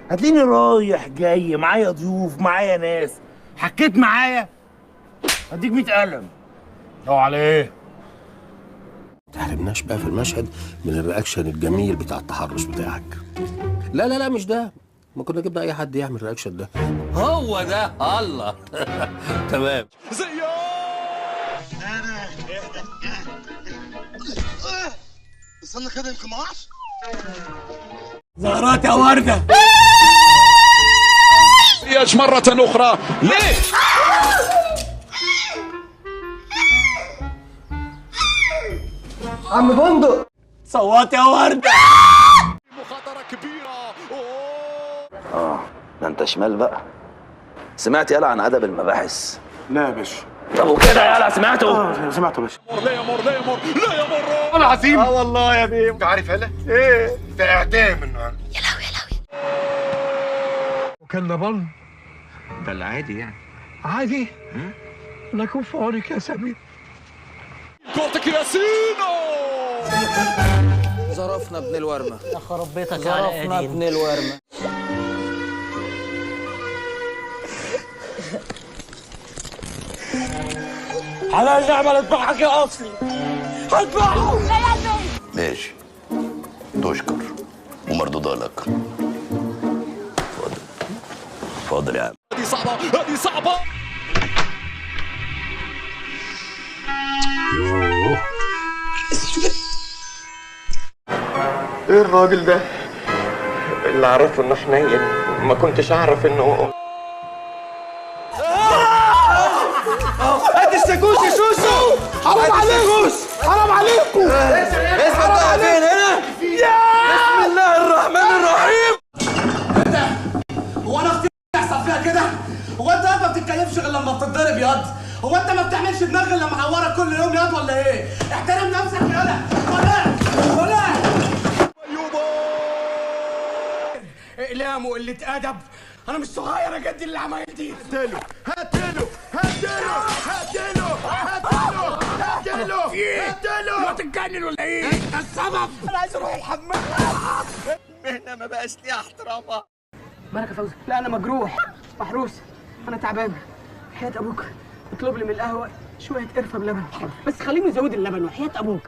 هتلاقيني رايح جاي، معايا ضيوف، معايا ناس، حكيت معايا هديك 100 قلم. لو على ايه؟ تحرمناش بقى في المشهد من الرياكشن الجميل بتاع التحرش بتاعك. لا لا لا، مش ده، ما كنا جبنا اي حد يعمل الرياكشن ده. هو ده. الله. تمام. استنى كده يمكن ما اقعش. زهرات يا ورده. ياج مرة أخرى. ليش؟ عم بندق صوت يا ورده. مخاطرة كبيرة. ده انت شمال بقى. سمعت يالا عن ادب المباحث؟ لا يا باشا. طب وكده يالا سمعته؟ سمعته يا باشا. لا يمر لا يمر لا يمر. العظيم. والله يا بيه. انت عارف هلا ايه؟ ده اعدام النهارده. يا لهوي يا لهوي. وكان ده بن ده العادي يعني. عادي. انا اكون في عونك يا سمير. كورتك يا سينو. ظرفنا ابن الورمه. يا خرب بيتك على ظرفنا ابن الورمه. حلال نعمل اذبحك يا اصلي. هذبحه. ماشي، تشكر ومردودة لك. اتفضل اتفضل يا عم. هذه صعبة هذه صعبة. ايه الراجل ده؟ اللي اعرفه انه حنين، ما كنتش اعرف انه هات الساكوش يا شوشو. حرام عليكم حرام عليكم. اسمع بقى فين هنا؟ بسم الله الرحمن الرحيم. هو انا اختي يحصل فيها كده؟ هو انت ما بتتكلمش غير لما بتتضرب ياض؟ هو انت ما بتعملش دماغ غير لما اعورك كل يوم ياض ولا ايه؟ احترم نفسك يالا. ولا اقلام وقلة ادب. انا مش صغير اجدي اللي عمايل دي. هاتله هو تتجنن ولا ايه؟ انت السبب. انا عايز اروح الحمام. المهنه ما بقاش ليها احترامها. مالك يا فوزي؟ لا انا مجروح محروس، انا تعبان. حياة ابوك اطلب لي من القهوه شويه قرفه بلبن، بس خليهم يزودوا اللبن وحياة ابوك.